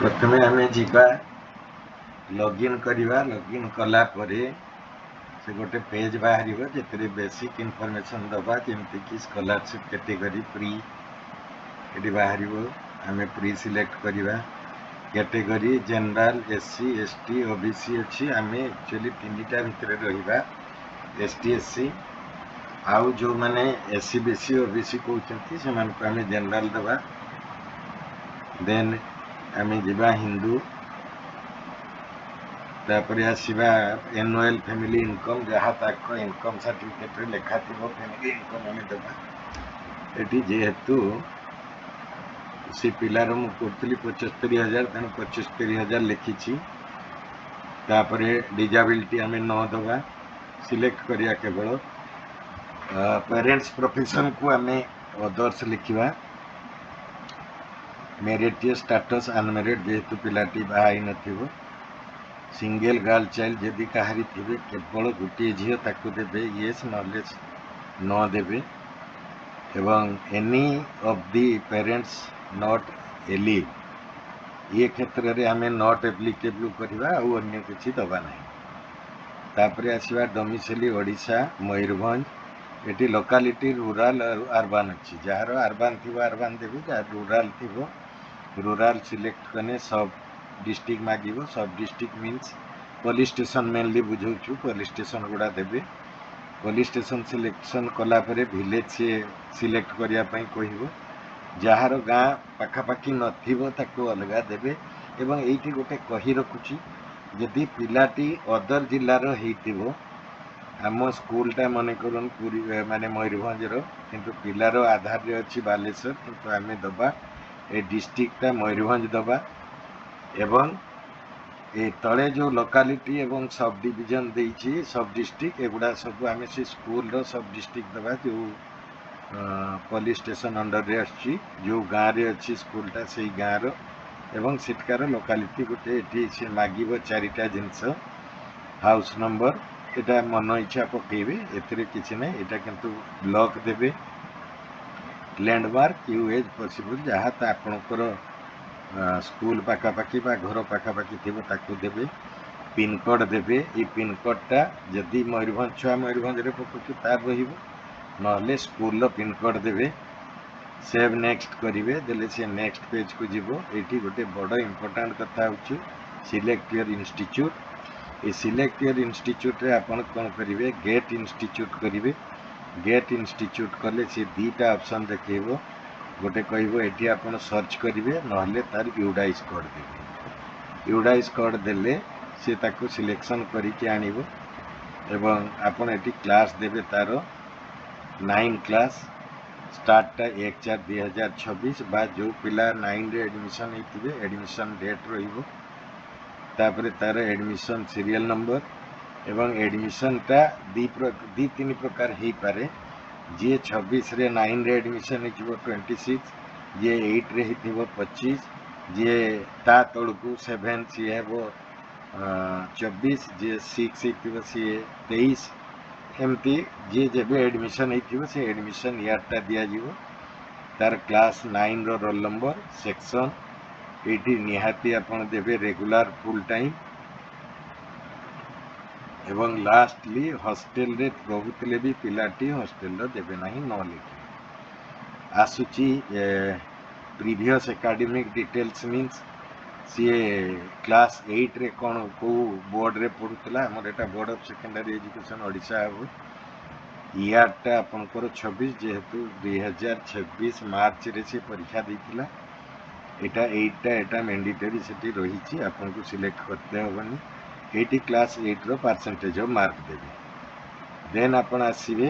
प्रथमे आम जा लॉगिन करवा लॉगिन कला परे से गोटे पेज बाहर जो बेसिक इनफॉरमेशन दबा जमती कि स्कॉलरशिप कैटेगरी प्री ये बाहर आम प्री सिलेक्ट करवा category general SC ST OBC अच्छी आम एक्चुअली तीन टा भितर रहा एसटी एससी आउ जो मैंने एससी बीसी ओबीसी कहते से आम जनरल दबा देन आम जा हिंदू तापर आसवा एनुअल फैमिली इनकम जहाँ तक इनकम सर्टिफिकेट लेखा थी फैमिली इनकम आम देवा ये जेहेतु से पिलार मुझे 75,000 तेणु 75,000 लिखी तापर डिजाबिलिटी आम न दबा सिलेक्ट करिया केवल पेरेंट्स प्रोफेशन को आम अदर्स लिखा मेरिटियस स्टेटस अनमेरिड जेहेतु पिलाटी बाहा न सिंगल गर्ल चाइल्ड जदि कहारी थे केवल गोटे झील ताकू देवे येस नॉलेज न देवे एवं any of the parents not alive ये क्षेत्र में आम नॉट एप्लिकेबल करवा अन्य किसी दबा ना तापर आसवा डोमिसाइल ओडिशा मयूरभंज ये लोकालिटी रूराल अर्बान अच्छी जार अर्बान थी अर्बान देवी जहाँ रूराल थी रूराल सिलेक्ट कने सब डिस्ट्रिक्ट मागिब सब district means police station mainly बुझाऊँ पुलिस स्टेशन गुड़ा देवे पुलिस स्टेशन सिलेक्शन कलापर विलेज से सिलेक्ट करने कह जार गाँ पखापाखि नथो अलग देवे एवं ये गोटे कही रखुची जदि पिलाटी अदर जिलार हो आम स्कूलटा मन कर पूरी माने मयूरभंजर किंतु पिलार आधार अच्छी बालेश्वर किंतु आम दबा ए डिस्ट्रिक्टा मयूरभंज दबा एवं ए तले जो लोकालिटी एवं सब डिविजन देइछि सब डिस्ट्रिक्ट एगुड़ा सब आम से स्कूल सब डिस्ट्रिक्ट दबा जो पुलिस स्टेशन अंडर रे आछि जो गाँव रे अच्छी स्कूलटा से गाँव एवं सेठकार लोकालिटी गोटे ये से मागिब चारिटा जिनस हाउस नंबर यहाँ मन इच्छा पकेबे एथिरे किछि नै एटा किंतु ब्लॉक देवे लैंडमार्क यू एज पॉसिबल जहाँ आपणकर स्कूल पखापाखि घर पखापाखि थी ताकू देवे पिनकोड देवे ये पिनकोडटा जदि मयूरभंज छुआ मयूरभंज पकाचु तार ना स्कूल पिनकोड देवे सेव नेक्स्ट करेंगे देले से नेक्स्ट पेज को जीव ये गोटे बड़ इम्पोर्टाट कथा हो सिलेक्ट योर इंस्टीट्यूट ये सिलेक्ट योर इंस्टीट्यूट रे आपन कौन करेंगे गेट इंस्टीट्यूट करेंगे गेट इंस्टीट्यूट कले से दीटा ऑप्शन देखो गोटे कह आप सर्च करेंगे ना तार यूडाइस कोड देवे यूडाइस कोड देले से ताको सिलेक्शन करके आनिबो एवं आपन एटी क्लास देवे तार 9 क्लास स्टार्टा 1/4/2026 बा जो पिला 9 रे एडमिशन होते एडमिशन डेट रहिबो तापर तार एडमिशन सीरियल नंबर एवं एडमिशनटा दी तीन प्रकार हो पारे जी 26 रे 9 रे एडमिशन हो 26 जी 8 रे हो 25 जी ता तलू 7 सी हे 24 जी 6 हो सी 23 एमती जी जब एडमिशन हो से एडमिशन इयरटा दिज्व तार क्लास 9 रो रोल नंबर सेक्शन ये निहाती आपन देवे रेगुलर फुल टाइम एवं लास्टली हॉस्टेल रे रोते भी पिलाटी हॉस्टेल देवे ना न लिखे आसूची प्रीवियस एकेडमिक डिटेल्स मीन्स सी क्लास 8 रे कौन को बोर्ड रे पढ़ुला आमर एटा board of secondary education Odisha हो इयरटा आपनकर 26 जेहेतु 2026 मार्च रे से परीक्षा देइतिला एटा 8टा एटा मैंडेटरी सेठी रही आपन को सिलेक्ट करते होबनी 80 क्लास 8 रो परसेंटेज ऑफ मार्क देवे देन अपन आसीबे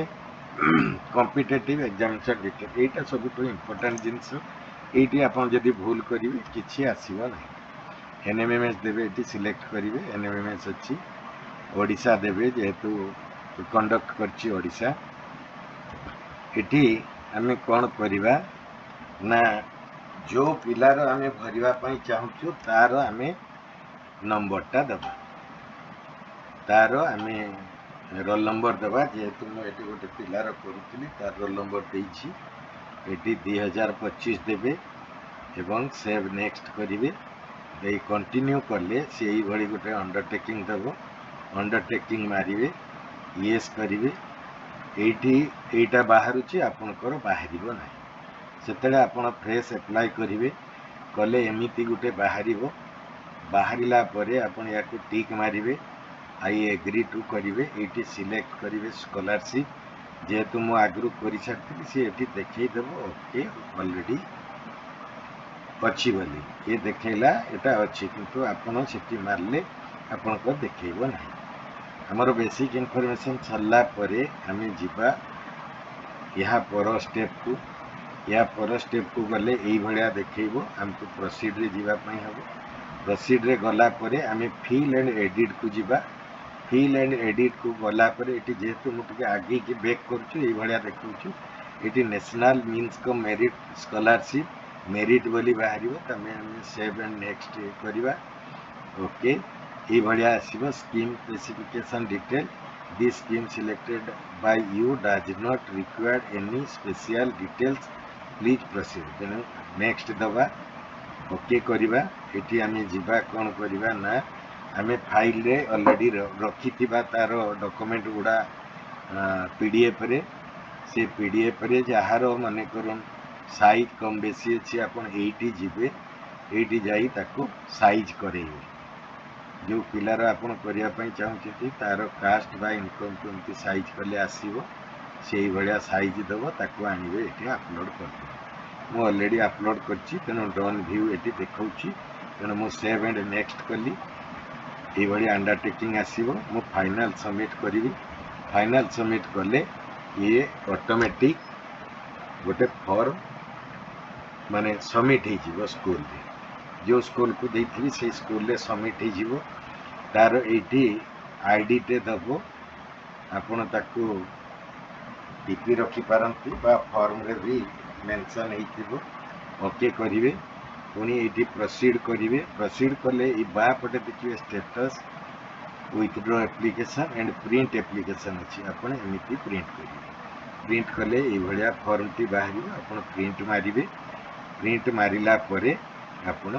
कॉम्पिटिटिव एग्जामिनेशन डिटेल एटा सब तो इम्पोर्टेंट जिनस एटी आपन जदी भूल करिवे किछि आसीबो नै एनएमएमएस देवे ये सिलेक्ट करेंगे एनएमएमएस अच्छी ओडिशा देवे जेहेतु कंडक्ट करछि ओडिशा ये आम कौन करवा ना जो पिलार आम भरवाई चाहूँ तार आम नंबरटा दबा तार आम रोल नंबर दबा जेहेतु मुझे गोटे पिलार करूली तार रोल नंबर देती ये 2025 देवे एवं सेव नेक्स्ट करेंगे এই कंटिन्यू कले से यही गोटे अंडरटेकिंग देव अंडरटेकिंग मारे येस करेंगे एटा बाहर आपणकर बाहर ना से आप फ्रेश एप्लाय करेंगे कले एमती गोटे बाहर बाहरला आपन या टिक मारे आई एग्री टू करेंगे ये सिलेक्ट करेंगे स्कॉलरशिप जेहेतु मु आगु कर सारी सी ये देखईदेव ओके ऑलरेडी अच्छी बोली ये देखला एटा अच्छी किंतु आपण सेठी मारले आपन देखैबो ना हमर बेसिक इनफॉरमेशन सरला परे आमे जिबा यहाँ पर स्टेप को गले यही भाया देखैबो हमको प्रोसीड रे जिबा पई हबो प्रोसीड रे गला परे आमे फिल एंड एडिट को जिबा फिल एंड एडिट को गला परे एटी जेहेतु मुझे आगे की बैक करछु यही भाया देखौछु एटी नेशनल मीन्स को मेरिट स्कॉलरशिप मेरिट बोली बाहर तमें सेव एंड नेक्स्ट करवा ओके ये भाया आसो scheme specification detail this scheme selected by you does not require any special details please proceed तेणु नेक्स्ट दबा ओके करवा ये आम जीवा कौन करवा ना आम फाइल रे ऑलरेडी रखी तार डॉक्यूमेंट गुड़ा पीडीएफ रे से पीडीएफ रे जार मन कर साइज कम बेसी अच्छी आपड़ ये जाई ताको साइज करेंगे जो पिलार आपड़ करने चाहते तार कास्ट बा इनकम को एमती साइज कले आसो से भाया साइज दब ताको आनिबे ये अपलोड कर मु ऑलरेडी अपलोड करछि तेणु डन व्यू ये देखा तेणु मु सेव एंड नेक्स्ट कली ये भाया अंडरटेकिंग आसो मु फाइनल सबमिट करी फाइनल सबमिट कले ये ऑटोमेटिक गोटे फॉर्म माने सबमिट हो स्कूल रे जो स्कूल को देती से स्कूल रे सबमिट हो तार ये आईडी टे दब आपण ताकू टीपी रखी पारंती बा फॉर्म रे भी मेंशन हो ओके करिवे पुणी ये प्रोसीड करिवे प्रोसीड कले ये बापटे देखिए status withdraw application and print application अच्छी आपण एमती प्रिंट करिवे प्रिंट कले ये भाया फॉर्म टी बाहर आप प्रिंट मारे प्रिंट मारिला परे आपण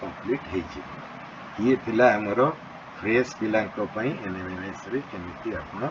कंप्लीट हो ये थिला हमरो फ्रेश पिलांको पई एनएमएस रे केमिति आपण